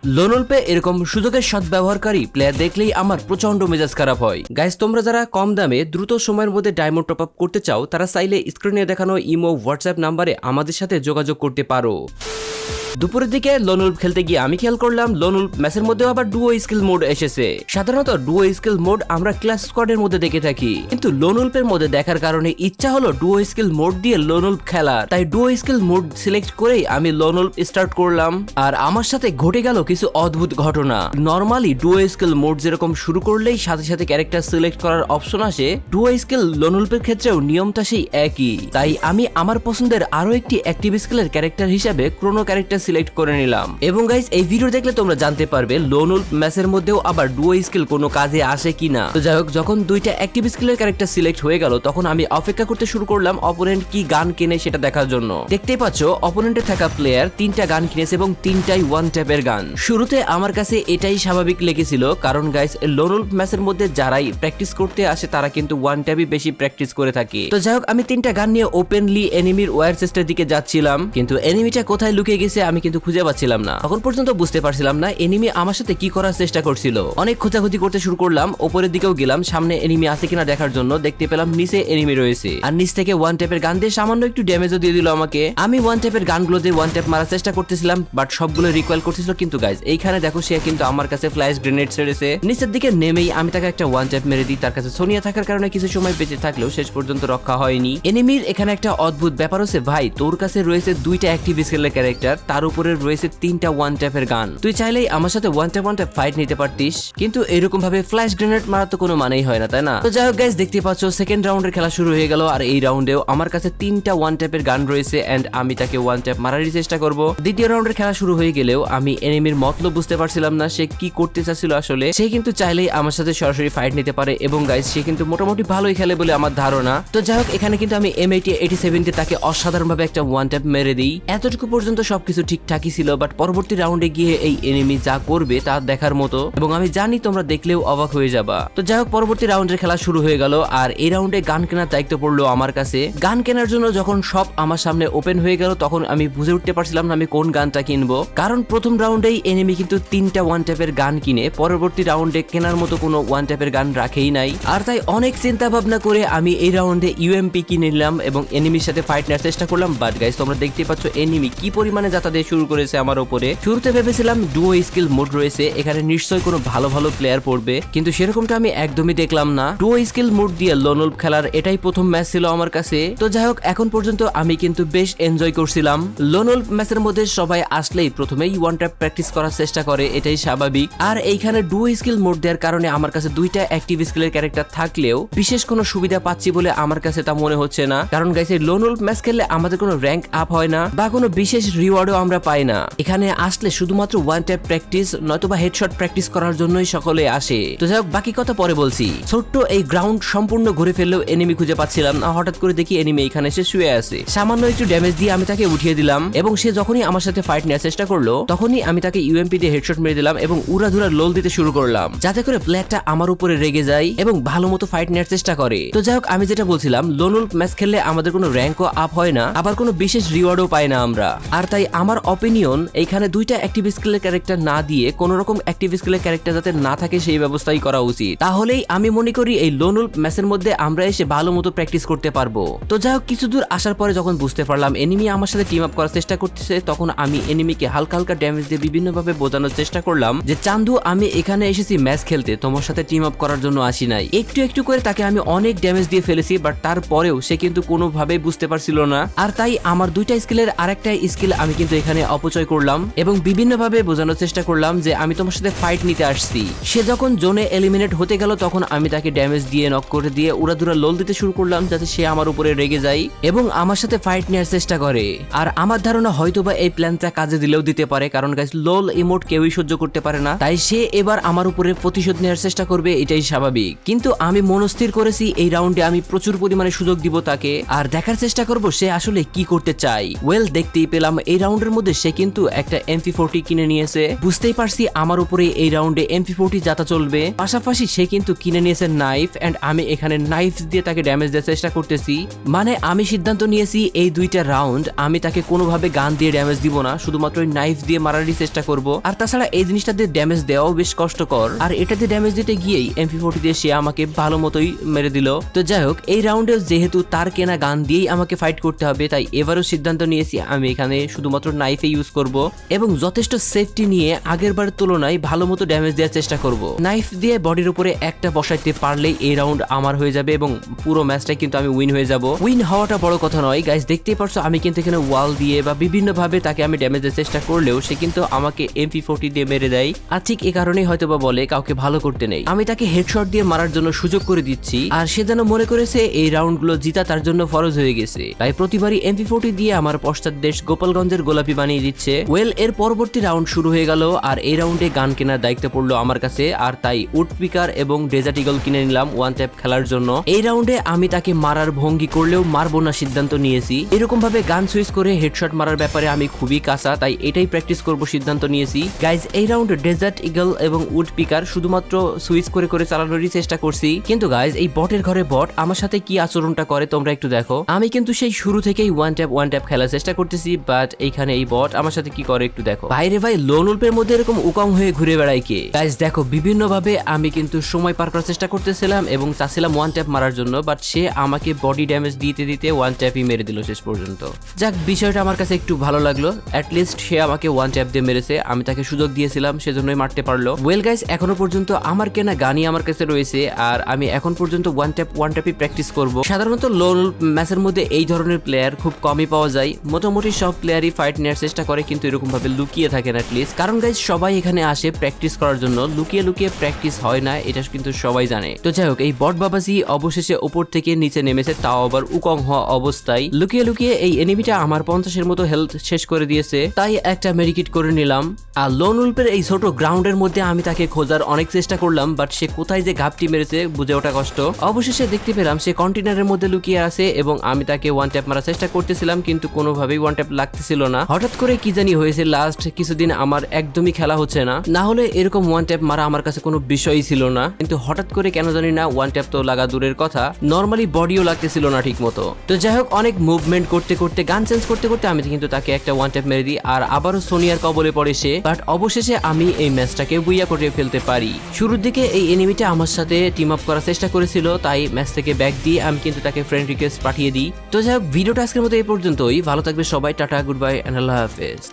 লোনলপে এরকম সুযোগের সদ্ব্যবহারকারী প্লেয়ার দেখলেই আমার প্রচন্ড মেজাজ খারাপ হয়। গাইস, তোমরা যারা কম দামে দ্রুত সময়ের মধ্যে ডায়মন্ড টপ আপ করতে চাও তারা চাইলে স্ক্রিনে দেখানো ইমো হোয়াটসঅ্যাপ নাম্বারে আমাদের সাথে যোগাযোগ করতে পারো। দুপুরের দিকে লোনউলফ খেলতে গিয়ে আমি খেয়াল করলাম লোনউলফ ম্যাচের মধ্যেও আবার ডুও স্কিল মোড এসেছে। সাধারণত ডুও স্কিল মোড আমরা ক্লাস স্কোয়াডের মধ্যে দেখে থাকি, কিন্তু লোনউলফের মধ্যে দেখার কারণে ইচ্ছা হলো ডুও স্কিল মোড দিয়ে লোনউলফ খেলার। তাই ডুও স্কিল মোড সিলেক্ট করেই আমি লোনউলফ স্টার্ট করলাম। আর আমার সাথে ঘটে গেল কিছু অদ্ভুত ঘটনা। নরমালি ডুও স্কিল মোড যেরকম শুরু করলেই সাথে সাথে ক্যারেক্টার সিলেক্ট করার অপশন আসে, ডুও স্কিল লোনউলফের ক্ষেত্রেও নিয়মটা সেই একই। তাই আমি আমার পছন্দের আরো একটি অ্যাক্টিভ স্কিলের ক্যারেক্টার হিসেবে ক্রোনো ক্যারেক্টার সিলেক্ট করে নিলাম। এবং গাইস, এই ভিডিও দেখলে তোমরা জানতে পারবে লোনউলফ ম্যাচের মধ্যেও আবার ডুও স্কিল কোনো কাজে আসে কিনা। তো যাই হোক, যখন দুইটা অ্যাক্টিভ স্কিলের ক্যারেক্টার সিলেক্ট হয়ে গেল তখন আমি অপেক্ষা করতে শুরু করলাম অপোনেন্ট কি গান কিনে সেটা দেখার জন্য। দেখতেই পাচ্ছ অপোনেন্টে থাকা প্লেয়ার 3টা গান কিনেছে এবং 3টাই ওয়ান ট্যাপের গান। শুরুতে আমার কাছে এটাই স্বাভাবিক লেগেছিল, কারণ গাইস লোনউলফ ম্যাচের মধ্যে যারাই প্র্যাকটিস করতে আসে তারা কিন্তু ওয়ান ট্যাপই বেশি প্র্যাকটিস করে থাকে। তো যাই হোক, আমি 3টা গান নিয়ে ওপেনলি এনিমির ওয়্যার চেস্টের দিকে যাচ্ছিলাম, কিন্তু এনিমিটা কোথায় লুকিয়ে গেছে আমি কিন্তু খুঁজে পাচ্ছিলাম না। তখন পর্যন্ত বুঝতে পারছিলাম না এনিমি আমার সাথে কি করার চেষ্টা করছিল। অনেক খোঁজাখুঁজি করতে শুরু করলাম, উপরের দিকেও গেলাম সামনে এনিমি আছে কিনা দেখার জন্য। দেখতে পেলাম নিচে এনিমি রয়েছে, আর নিচ থেকে ওয়ান ট্যাপের গান দিয়ে সামান্য একটু ড্যামেজও দিয়ে দিল আমাকে। আমি ওয়ান ট্যাপের গানগুলো দিয়ে ওয়ান ট্যাপ মারার চেষ্টা করতেছিলাম, বাট সবগুলো রিকোয়েল করতেছিল। কিন্তু গাইজ এইখানে দেখো সে কিন্তু আমার কাছে ফ্ল্যাশ গ্রেনেড ছেড়েছে। নিচের দিকে নেমেই আমি তাকে একটা ওয়ান ট্যাপ মেরে দিই। তার কাছে সোনিয়া থাকার কারণে কিছু সময় বেঁচে থাকলেও শেষ পর্যন্ত রক্ষা হয়নি। এনিমির এখানে একটা অদ্ভুত ব্যাপার হচ্ছে, ভাই তোর কাছে রয়েছে 2টা অ্যাক্টিভ স্কিলের ক্যারেক্টার, তার উপরে রয়েছে 3টা ওয়ান ট্যাপের গান। তুই চাইলেই আমার সাথে ওয়ান ট্যাপ ফাইট নিতে পারতিস, কিন্তু এরকম ভাবে ফ্ল্যাশ গ্রেনেড মারা তো কোনো মানেই হয় না, তাই না? তো যাই হোক গাইস, দেখতে পাচ্ছ সেকেন্ড রাউন্ডের খেলা শুরু হয়ে গেল, আর এই রাউন্ডেও আমার কাছে 3টা ওয়ান ট্যাপের গান রয়েছে এন্ড আমি তাকে ওয়ান ট্যাপ মারারই চেষ্টা করব। দ্বিতীয় রাউন্ডের খেলা শুরু হয়ে গেলেও আমি এনিমির মতলব বুঝতে পারছিলাম না সে কি করতে চাচ্ছিল। আসলে সে কিন্তু চাইলেই আমার সাথে সরাসরি ফাইট নিতে পারে এবং গাইস সে কিন্তু মোটামুটি ভালোই খেলে বলে আমার ধারণা। তো যাই হোক, এখানে কিন্তু আমি M8087 দিয়ে তাকে অসাধারণভাবে একটা ওয়ান ট্যাপ মেরে দিই। এতটুকু পর্যন্ত সবকিছু ঠিকঠাকই ছিল, বাট পরবর্তী রাউন্ডে গিয়ে এই এনিমি যা করবে তা দেখার মতো, এবং আমি জানি তোমরা দেখলেও অবাক হয়ে যাবা। তো যাই হোক, পরবর্তী রাউন্ডের খেলা শুরু হয়ে গেল, আর এই রাউন্ডে গান কেনার দায়িত্ব পড়লো আমার কাছে। গান কেনার জন্য যখন সব আমার সামনে ওপেন হয়ে গেল তখন আমি বুঝে উঠতে পারছিলাম না আমি কোন গানটা কিনবো, কারণ প্রথম রাউন্ডেই এনিমি কিন্তু 3টা ওয়ান ট্যাপের গান কিনে পরবর্তী রাউন্ডে কেনার মতো কোনো ওয়ান ট্যাপের গান রাখেই নাই। আর তাই অনেক চিন্তা ভাবনা করে আমি এই রাউন্ডে UMP কিনে নিলাম এবং এনিমির সাথে ফাইট নেওয়ার চেষ্টা করলাম। বাট গাইস, তোমরা দেখতে পাচ্ছ এনিমি কি পরিমাণে যাতা দিয়ে শুরু করেছে আমার উপরে। শুরুতে ভেবেছিলাম ডুও স্কিল মোড রয়েছে, এখানে নিশ্চয়ই কোনো ভালো ভালো প্লেয়ার পড়বে, কিন্তু সেরকমটা আমি একদমই দেখলাম না। ডুও স্কিল মোড দিয়ে লোনউলফ খেলার এটাই প্রথম ম্যাচ ছিল আমার কাছে। তো যাই হোক, এখন পর্যন্ত আমি কিন্তু বেশ এনজয় করছিলাম। লোনউলফ ম্যাচের মধ্যে সবাই আসলেই প্রথমেই ওয়ান ট্যাপ প্র্যাকটিস করার চেষ্টা করে, এটাই স্বাভাবিক। আর এইখানে ডুও স্কিল মোড দেওয়ার কারণে আমার কাছে 2টা অ্যাক্টিভ স্কিলের ক্যারেক্টার থাকলেও বিশেষ কোনো সুবিধা পাচ্ছি বলে আমার কাছে তা মনে হচ্ছে না, কারণ গাইস এই লোনউলফ ম্যাচ খেললে আমাদের কোনো র্যাঙ্ক আপ হয় না বা কোনো বিশেষ রিওয়ার্ডও আমরা পাই না। এখানে আসলে শুধুমাত্র ওয়ান ট্যাপ প্র্যাকটিস নয়তোবা হেডশট প্র্যাকটিস করার জন্যই সকলে আসে। তো যাই হোক, বাকি কথা পরে বলছি। ছোট্ট এই গ্রাউন্ড সম্পূর্ণ ঘুরে ফেললেও এনিমি খুঁজে পাচ্ছিলাম না। হঠাৎ করে দেখি এনিমি এখানে এসে শুয়ে আছে। সামান্য একটু ড্যামেজ দিয়ে আমি তাকে উঠিয়ে দিলাম এবং সে যখনই আমার সাথে ফাইট নেওয়ার চেষ্টা করলো তখনই আমি তাকে UMP দিয়ে হেডশট মেরে দিলাম এবং উড়াধুরা লোল দিতে শুরু করলাম, যাতে করে প্লেয়ারটা আমার উপরে রেগে যায় এবং ভালো মতো ফাইট নেওয়ার চেষ্টা করে। তো যাই হোক, আমি যেটা বলছিলাম লোনউলফ ম্যাচ খেললে আমাদের কোনো র্যাঙ্কও আপ হয় না, আবার কোনো বিশেষ রিওয়ার্ডও পাই না আমরা। আর তাই আমার অপিনিয়ন, এইখানে 2টা অ্যাক্টিভ স্কিলের ক্যারেক্টার না দিয়ে কোনো রকম অ্যাক্টিভ স্কিলের ক্যারেক্টার যাতে না থাকে সেই ব্যবস্থাই করা উচিত। তাহলেই আমি মনে করি এই লোনউলফ ম্যাচের মধ্যে আমরা এসে ভালো মতো প্র্যাকটিস করতে পারবো। তো যাই হোক, কিছু দূর আসার পরে যখন বুঝতে পারলাম এনিমি আমার সাথে টিম আপ করার চেষ্টা করতেছে, তখন আমি এনিমিকে হালকা হালকা ড্যামেজ দিয়ে বিভিন্নভাবে বোঝানোর চেষ্টা করলাম যে চান্দু, আমি এখানে এসেছি ম্যাচ খেলতে, তোমার সাথে টিম আপ করার জন্য আসি নাই। একটু একটু করে তাকে আমি অনেক ড্যামেজ দিয়ে ফেলেছি, বাট তারপরেও সে কিন্তু কোনোভাবেই বুঝতে পারছিল না। আর তাই আমার 2টা স্কিলের আরেকটা স্কিল আমি কিন্তু এখানে অপচয় করলাম এবং বিভিন্নভাবে বোঝানোর চেষ্টা করলাম যে আমি তোমার সাথে ফাইট নিতে আসছি। সে যখন জোনে এলিমিনেট হতে গেল তখন আমি তাকে ড্যামেজ দিয়ে নক করে দিয়ে উড়াধুরা লোল দিতে শুরু করলাম, যাতে সে আমার উপরে রেগে যায় এবং আমার সাথে ফাইট নেওয়ার চেষ্টা করে। আর আমার ধারণা হয়তোবা এই প্ল্যানটা কাজে দিলেও দিতে পারে, কারণ গাইস লোল ইমোট কেউই সহ্য করতে পারে না, তাই সে এবার আমার উপরে প্রতিশোধ নেওয়ার চেষ্টা করবে, এটাই স্বাভাবিক। কিন্তু আমি মনস্থির করেছি এই রাউন্ডে আমি প্রচুর পরিমাণে সুযোগ দিব তাকে, আর দেখার চেষ্টা করব সে আসলে কি করতে চায়। ওয়েল, দেখতেই পেলাম এই রাউন্ডের রাউন্ডের মধ্যে সে কিন্তু একটা MP40 কিনে নিয়েছে। বুঝতেই পারছি আমার উপরে এই রাউন্ডে MP40 যাতা চলবে। পাশাপাশি সে কিন্তু কিনে নিয়েছে নাইফ, এন্ড আমি এখানে নাইফ দিয়ে তাকে ড্যামেজ দেওয়ার চেষ্টা করতেছি। মানে আমি সিদ্ধান্ত নিয়েছি এই দুইটা রাউন্ড আমি তাকে কোনোভাবে গান দিয়ে ড্যামেজ দিব না, শুধুমাত্র নাইফ দিয়ে মারারই চেষ্টা করব। আর তাছাড়া এই জিনিসটা দিয়ে ড্যামেজ দেওয়াও বেশ কষ্টকর, আর এটাতে ড্যামেজ দিতে গিয়েই MP40 দিয়ে সে আমাকে ভালো মতোই মেরে দিল। তো যাই হোক, এই রাউন্ডে যেহেতু তার কেনা গান দিয়েই আমাকে ফাইট করতে হবে, তাই এবারও সিদ্ধান্ত নিয়েছি আমি এখানে শুধুমাত্র নাইফে ইউজ করব এবং যথেষ্ট সেফটি নিয়ে আগের বারের তুলনায় ভালো মতো ড্যামেজ দেওয়ার চেষ্টা করব। নাইফ দিয়ে বডির উপরে একটা বসাইতে পারলেই এই রাউন্ড আমার হয়ে যাবে এবং পুরো ম্যাচটাই কিন্তু আমি উইন হয়ে যাব। উইন হওয়াটা বড় কথা নয় গাইস, দেখতেই পারছো আমি কিন্তু এখানে ওয়াল দিয়ে বা বিভিন্ন ভাবে তাকে আমি ড্যামেজ দেওয়ার চেষ্টা করলেও সে কিন্তু আমাকে MP40 দিয়ে মেরে দেয়। আর ঠিক এই কারণেই হয়তোবা বলে কাউকে ভালো করতে নেই, আমি তাকে হেডশট দিয়ে মারার জন্য সুযোগ করে দিচ্ছি। আর সে যেন মনে করেছে এই রাউন্ডগুলো জিতা তার জন্য ফরজ হয়ে গেছে, তাই প্রতিবারই MP40 দিয়ে আমার পশ্চাৎ দেশ গোপালগঞ্জের গোলাপি বানিয়ে দিচ্ছে। ওয়েল, এর পরবর্তী রাউন্ড শুরু হয়ে গেল আর এই রাউন্ডে গান কেনার দায়িত্ব পড়লো আমার কাছে, আর তাই উড পিকার এবং ডেজার্ট ইগল কিনে নিলাম ওয়ান ট্যাপ খেলার জন্য। এই রাউন্ডে আমি তাকে মারার ভঙ্গি করলেও মারবো না সিদ্ধান্ত নিয়েছি। এরকম ভাবে গান সুইচ করে হেডশট মারার ব্যাপারে আমি খুবই কাঁচা, তাই এটাই প্র্যাকটিস করব সিদ্ধান্ত নিয়েছি। গাইজ, এই রাউন্ডে ডেজার্ট ইগল এবং উড পিকার শুধুমাত্র সুইচ করে করে চালানোরই চেষ্টা করছি, কিন্তু গাইজ এই বটের ঘরে বট আমার সাথে কি আচরণটা করে তোমরা একটু দেখো। আমি কিন্তু সেই শুরু থেকেই ওয়ান ট্যাপ খেলার চেষ্টা করতেছি, বাট এইখানে এই বট আমার সাথে কি করে একটু দেখো। বাইরে ভাই লোন উল্পের মধ্যে এরকম উকং হয়ে ঘুরে বেড়ায় কে? গাইজ দেখো, বিভিন্ন ভাবে আমি কিন্তু সময় পার করার চেষ্টা করতেছিলাম এবং চাচ্ছিলাম ওয়ান ট্যাপ মারার জন্য, বাট সে আমাকে বডি ড্যামেজ দিতে দিতে ওয়ান ট্যাপই মেরে দিল শেষ পর্যন্ত। যাক, বিষয়টা আমার কাছে একটু ভালো লাগলো, অ্যাটলিস্ট সে আমাকে ওয়ান ট্যাপ দিয়ে মেরেছে, আমি তাকে সুযোগ দিয়েছিলাম সেজন্যই মারতে পারলো। ওয়েল গাইস, এখনো পর্যন্ত আমার কেনা গানই আমার কাছে রয়েছে আর আমি এখন পর্যন্ত ওয়ান ট্যাপই প্র্যাকটিস করব। সাধারণত লোন ম্যাচের মধ্যে এই ধরনের প্লেয়ার খুব কমই পাওয়া যায়, মোটামুটি সব প্লেয়ারই ফাইট নেওয়ার চেষ্টা করে কিন্তু এরকম ভাবে লুকিয়ে থাকেন অ্যাটলিস্ট, কারণ গাইস সবাই এখানে আসে প্র্যাকটিস করার জন্য, লুকিয়ে লুকিয়ে প্র্যাকটিস হয় না, এটা কিন্তু সবাই জানে। তো যাই হোক, এই বট বাবাজি অবশেষে উপর থেকে নিচে নেমেছে, তাও আবার উকং হওয়া অবস্থায়। লুকিয়ে লুকিয়ে এই এনিমিটা আমার 50-এর মতো হেলথ শেষ করে দিয়েছে, তাই একটা মেডিকিট করে নিলাম। আর লোন উল্পের এই ছোট গ্রাউন্ডের মধ্যে আমি তাকে খোঁজার অনেক চেষ্টা করলাম, বাট সে কোথায় যে ঘাপটি মেরেছে বুঝে ওঠা কষ্ট। অবশেষে দেখতে পেলাম সে কন্টেনারের মধ্যে লুকিয়ে আছে এবং আমি তাকে ওয়ান ট্যাপ মারার চেষ্টা করতেছিলাম, কিন্তু কোনোভাবেই ওয়ান ট্যাপ লাগতেছিল না। হঠাৎ করে কি জানি হয়েছে, লাস্ট কিছুদিন আমার একদমই খেলা হচ্ছে না, না হলে এরকম ওয়ান ট্যাপ মারা আমার কাছে কোনো বিষয়ই ছিল না, কিন্তু হঠাৎ করে কেন জানি না ওয়ান ট্যাপ তো লাগা দূরের কথা, নর্মালি বডিও লাগতেছিল না ঠিক মতো। তো যাই হোক, অনেক মুভমেন্ট করতে করতে গান চেঞ্জ করতে করতে আমি কিন্তু তাকে একটা ওয়ান ট্যাপ মেরে দিই আর আবারও সোনিয়ার কবলে পড়ে সে, বাট অবশেষে আমি এই ম্যাচটাকে বুইয়া করে ফেলতে পারি। শুরুর দিকে এই এনিমিটা আমার সাথে টিম আপ করার চেষ্টা করেছিল, তাই ম্যাচ থেকে ব্যাক দিয়ে আমি কিন্তু তাকে ফ্রেন্ড রিকোয়েস্ট পাঠিয়ে দিই। তো যাই হোক, ভিডিওটা আজকের মতো এই পর্যন্তই। ভালো থাকবে সবাই, টাটা, গুড বাই, আল্লাহ হাফেজ।